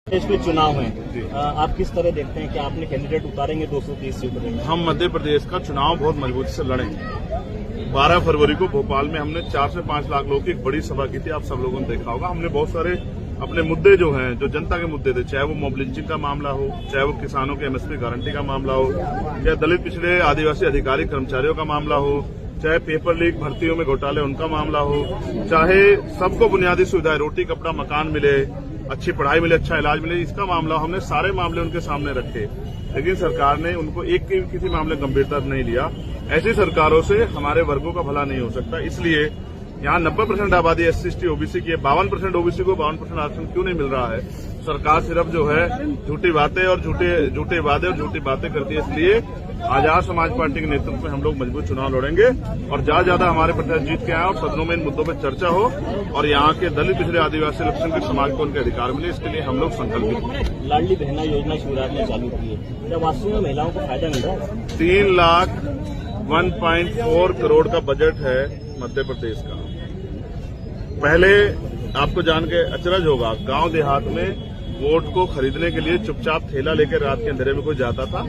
प्रदेश में चुनाव है, आप किस तरह देखते हैं कि आपने कैंडिडेट उतारेंगे 230 सीटों? हम मध्य प्रदेश का चुनाव बहुत मजबूती से लड़ेंगे। 12 फरवरी को भोपाल में हमने 4 से 5 लाख लोगों की एक बड़ी सभा की थी, आप सब लोगों ने देखा होगा। हमने बहुत सारे अपने मुद्दे जो हैं, जो जनता के मुद्दे थे, चाहे वो मॉब लिंचिंग का मामला हो, चाहे वो किसानों के एमएसपी गारंटी का मामला हो, चाहे दलित पिछड़े आदिवासी अधिकारी कर्मचारियों का मामला हो, चाहे पेपर लीक भर्तियों में घोटाले उनका मामला हो, चाहे सबको बुनियादी सुविधाएं, रोटी कपड़ा मकान मिले, अच्छी पढ़ाई मिले, अच्छा इलाज मिले, इसका मामला हमने सारे मामले उनके सामने रखे। लेकिन सरकार ने उनको एक किसी मामले गंभीरता नहीं लिया। ऐसी सरकारों से हमारे वर्गों का भला नहीं हो सकता। इसलिए यहाँ 90% आबादी SC/ST ओबीसी की है, 52% ओबीसी को 52% आरक्षण क्यों नहीं मिल रहा है? सरकार सिर्फ जो है झूठी बातें और झूठे वादे और झूठी बातें करती है। इसलिए आजाद समाज पार्टी के नेतृत्व में हम लोग मजबूत चुनाव लड़ेंगे और ज्यादा हमारे प्रत्याशी जीत के आए और सदनों में इन मुद्दों पर चर्चा हो और यहाँ के दलित पिछड़े आदिवासी अल्पसंख्यक समाज को उनके अधिकार मिले, इसके लिए हम लोग संकल्पित हैं। लाडली बहना योजना शिवराज ने चालू की है, क्या वास्तव में महिलाओं को फायदा मिल रहा है? 3 लाख 1.4 करोड़ का बजट है मध्य प्रदेश का। पहले आपको जान के अचरज होगा, गांव देहात में वोट को खरीदने के लिए चुपचाप ठेला लेकर रात के अंधेरे में कोई जाता था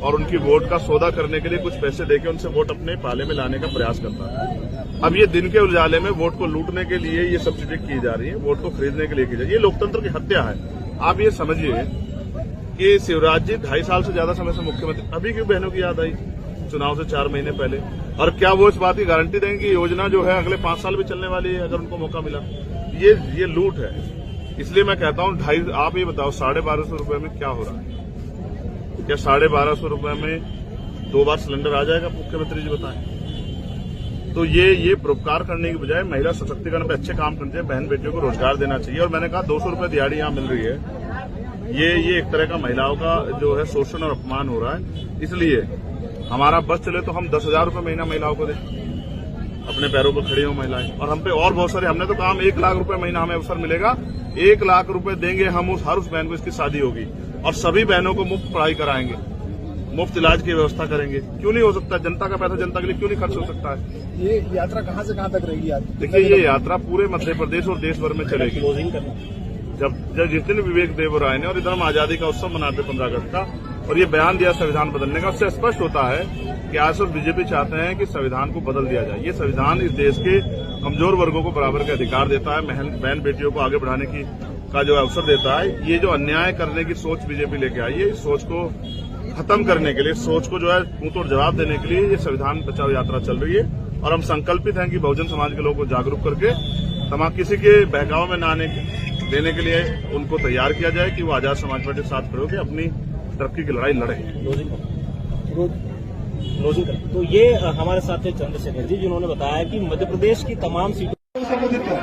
और उनकी वोट का सौदा करने के लिए कुछ पैसे देके उनसे वोट अपने पाले में लाने का प्रयास करता था। अब ये दिन के उजाले में वोट को लूटने के लिए ये सब चीजें की जा रही है, वोट को खरीदने के लिए की जा रही है। ये लोकतंत्र की हत्या है। आप ये समझिए कि शिवराज जी 2.5 साल से ज्यादा समय से मुख्यमंत्री, अभी क्यों बहनों की याद आई चुनाव से 4 महीने पहले? और क्या वो इस बात की गारंटी देंगे कि योजना जो है अगले 5 साल भी चलने वाली है अगर उनको मौका मिला? ये लूट है। इसलिए मैं कहता हूं आप ये बताओ 1250 रुपए में क्या हो रहा है? क्या 1250 रुपए में 2 बार सिलेंडर आ जाएगा? मुख्यमंत्री जी बताएं। तो ये परोपकार करने की बजाय महिला सशक्तिकरण पे अच्छे काम करने चाहिए, बहन बेटियों को रोजगार देना चाहिए। और मैंने कहा 200 रुपए दिहाड़ी यहाँ मिल रही है, ये एक तरह का महिलाओं का जो है शोषण और अपमान हो रहा है। इसलिए हमारा बस चले तो हम 10,000 रुपए महीना महिलाओं को दें, अपने पैरों पर खड़ी हो महिलाएं। और हम पे और बहुत सारे, हमने तो कहा 1 लाख रुपए महीना हमें अवसर मिलेगा, 1 लाख रुपए देंगे हम हर उस बहन को, इसकी शादी होगी और सभी बहनों को मुफ्त पढ़ाई कराएंगे, मुफ्त इलाज की व्यवस्था करेंगे। क्यों नहीं हो सकता? जनता का पैसा जनता के लिए क्यों नहीं खर्च हो सकता है? ये यात्रा कहाँ से कहाँ तक रहेगी? देखिए, ये यात्रा पूरे मध्य प्रदेश और देश भर में चलेगी। जब जिस दिन विवेक देव राय ने, और इधर हम आजादी का उत्सव मनाते 15 अगस्त का, और ये बयान दिया संविधान बदलने का, उससे स्पष्ट होता है कि आज सब बीजेपी चाहते हैं कि संविधान को बदल दिया जाए। ये संविधान इस देश के कमजोर वर्गों को बराबर के अधिकार देता है, बहन बेटियों को आगे बढ़ाने का जो अवसर देता है। ये जो अन्याय करने की सोच बीजेपी लेके आई है, इस सोच को खत्म करने के लिए, सोच को जो है मुंहतोड़ जवाब देने के लिए ये संविधान बचाओ यात्रा चल रही है। और हम संकल्पित हैं कि बहुजन समाज के लोगों को जागरूक करके तमाम किसी के बहकाव में न आने देने के लिए उनको तैयार किया जाए कि वो आजाद समाज पार्टी के साथ खड़े होकर अपनी तरक्की की लड़ाई लड़े। तो ये हमारे साथ थे चंद्रशेखर जी, जिन्होंने बताया कि मध्य प्रदेश की तमाम सीटों से संबंधित है।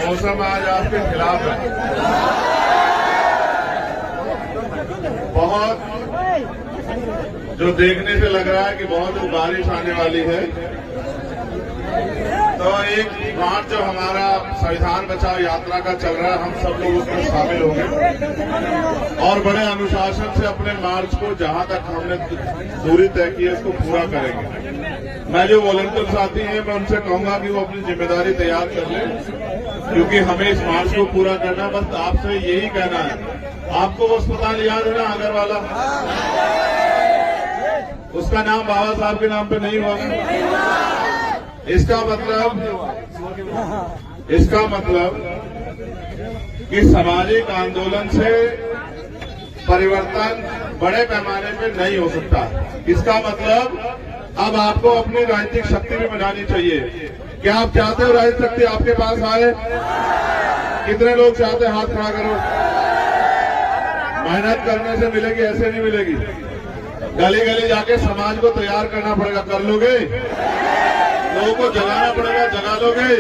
मौसम आज आपके खिलाफ है, बहुत जो देखने से लग रहा है कि बहुत बारिश आने वाली है। तो एक मार्च जो हमारा संविधान बचाओ यात्रा का चल रहा है, हम सब लोग उसमें शामिल होंगे और बड़े अनुशासन से अपने मार्च को जहां तक हमने दूरी तय की है उसको पूरा करेंगे। मैं जो वॉलंटियर साथी हैं, मैं उनसे कहूंगा कि वो अपनी जिम्मेदारी तैयार कर लें, क्योंकि हमें इस मार्च को पूरा करना। बस आपसे यही कहना है, आपको वो अस्पताल याद है ना, आगर वाला, उसका नाम बाबा साहब के नाम पे नहीं हुआ। इसका मतलब कि सामाजिक आंदोलन से परिवर्तन बड़े पैमाने पे नहीं हो सकता। इसका मतलब अब आपको अपनी राजनीतिक शक्ति भी बनानी चाहिए। क्या आप चाहते हो राजनीतिक शक्ति आपके पास आए? कितने लोग चाहते हैं? हाथ खड़ा करो। मेहनत करने से मिलेगी, ऐसे नहीं मिलेगी। गली गली जाके समाज को तैयार करना पड़ेगा। कर लोगे? लोगों को जगाना पड़ेगा, जगा लोगे?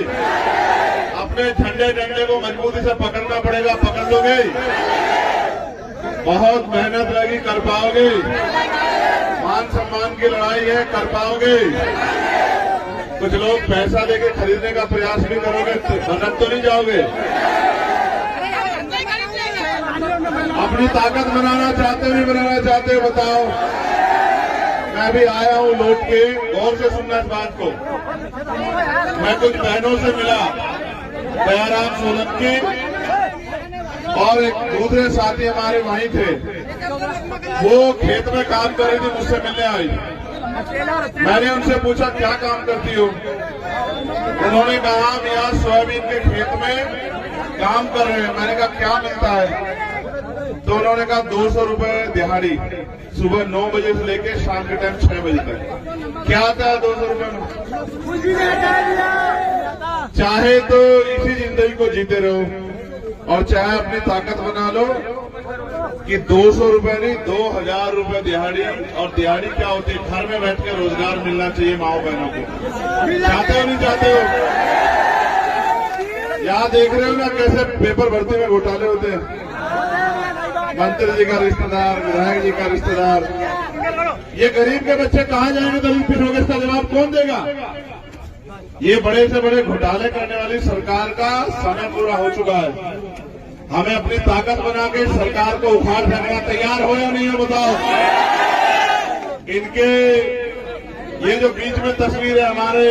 अपने ठंडे डंडे को मजबूती से पकड़ना पड़ेगा, पकड़ लोगे? बहुत मेहनत लगी, कर पाओगे? मान सम्मान की लड़ाई है, कर पाओगे? कुछ लोग पैसा देके खरीदने का प्रयास भी करोगे, भटक तो नहीं जाओगे? अपनी ताकत बनाना चाहते हो, नहीं बनाना चाहते हो? बताओ। मैं भी आया हूं लौट के, गौर से सुनना इस बात को। मैं कुछ बहनों से मिला, दयाराम सोलंकी और एक दूसरे साथी हमारे वहीं थे, वो खेत में काम कर रही थी, मुझसे मिलने आई। मैंने उनसे पूछा क्या काम करती हो? उन्होंने कहा हम यहाँ सोयाबीन के खेत में काम कर रहे हैं। मैंने कहा क्या मिलता है? तो उन्होंने कहा 200 रुपए दिहाड़ी, सुबह 9 बजे से लेके शाम के टाइम 6 बजे तक। क्या आता है 200 रुपए में? चाहे तो इसी जिंदगी को जीते रहो और चाहे अपनी ताकत बना लो कि 200 रुपए नहीं 2000 रुपए दिहाड़ी। और दिहाड़ी क्या होती है? घर में बैठ के रोजगार मिलना चाहिए माओ बहनों को। चाहते हो नहीं चाहते हो? यहाँ देख रहे हो ना कैसे पेपर भर्ती में घोटाले होते हैं। मंत्री जी का रिश्तेदार, विधायक जी का रिश्तेदार। ये गरीब के बच्चे कहाँ जाएंगे दलित पिट होंगे? इसका जवाब कौन देगा? ये बड़े से बड़े घोटाले करने वाली सरकार का समय पूरा हो चुका है। हमें अपनी ताकत बना के सरकार को उखाड़ देने का तैयार हो या नहीं हो बताओ? इनके ये जो बीच में तस्वीर है हमारे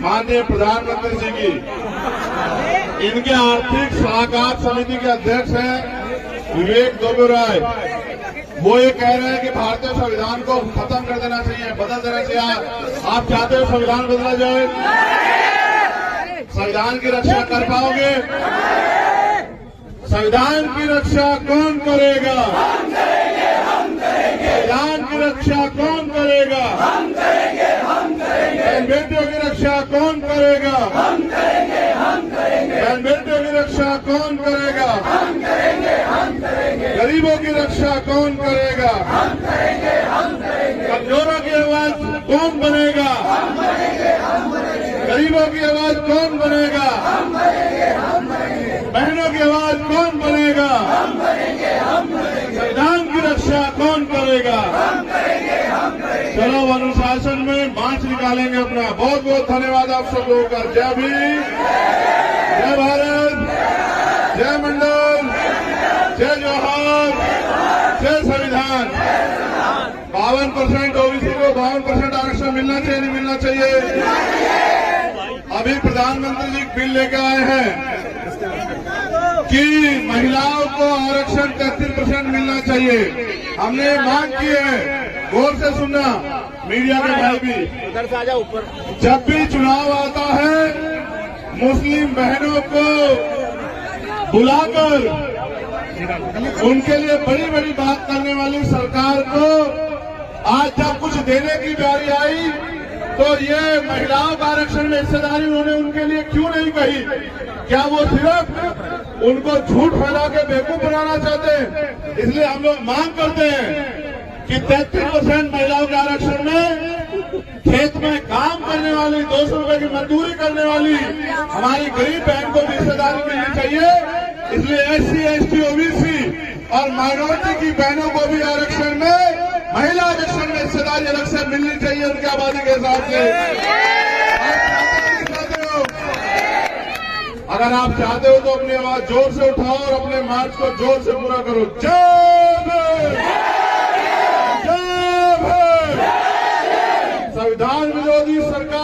माननीय प्रधानमंत्री जी की, इनके आर्थिक सलाहकार समिति के अध्यक्ष हैं विवेक दोबराय। वो ये कह रहे हैं कि भारतीय संविधान को खत्म कर देना चाहिए, बदल देना चाहिए। आप चाहते हो संविधान बदला जाए? संविधान की रक्षा कर पाओगे? संविधान की रक्षा कौन करेगा? संविधान की रक्षा कौन करेगा? बहन बेटियों की रक्षा कौन करेगा? बहन बेटियों की रक्षा कौन करेगा? गरीबों की रक्षा कौन करेगा? कमजोरों की आवाज कौन बनेगा? गरीबों की आवाज कौन बनेगा? बहनों की आवाज कौन बनेगा? संविधान की रक्षा कौन करेगा? चलो अनुशासन में मार्च निकालेंगे अपना। बहुत बहुत धन्यवाद आप सब लोगों का। जय भीम, जय भारत, जय मंडल, जय जोहार, जय संविधान। 52% ओबीसी को 52% आरक्षण मिलना चाहिए नहीं मिलना चाहिए? अभी प्रधानमंत्री जी बिल लेकर आए हैं कि महिलाओं को आरक्षण 33% मिलना चाहिए। हमने मांग की है, गौर से सुनना मीडिया के भाई भी। उधर से आ जाओ ऊपर। जब भी चुनाव आता है मुस्लिम बहनों को बुलाकर उनके लिए बड़ी बड़ी बात करने वाली सरकार को आज जब कुछ देने की बारी आई तो ये महिलाओं का आरक्षण में हिस्सेदारी उन्होंने उनके लिए क्यों नहीं कही? क्या वो सिर्फ उनको झूठ फैला के बेवकूफ बनाना चाहते हैं? इसलिए हम लोग मांग करते हैं कि 33% महिलाओं के आरक्षण में खेत में काम करने वाली 200 रुपए की मजदूरी करने वाली हमारी गरीब बहन को भी हिस्सेदारी मिलनी चाहिए। इसलिए SC, ST, OBC और माइनॉरिटी की बहनों को भी आरक्षण में, महिला आरक्षण में हिस्सेदारी अलग से मिलनी चाहिए उनकी आबादी के हिसाब से। अगर आप चाहते हो तो अपनी आवाज जोर से उठाओ और अपने मार्च को जोर से पूरा करो। जय भीम, जय भीम। संविधान विरोधी सरकार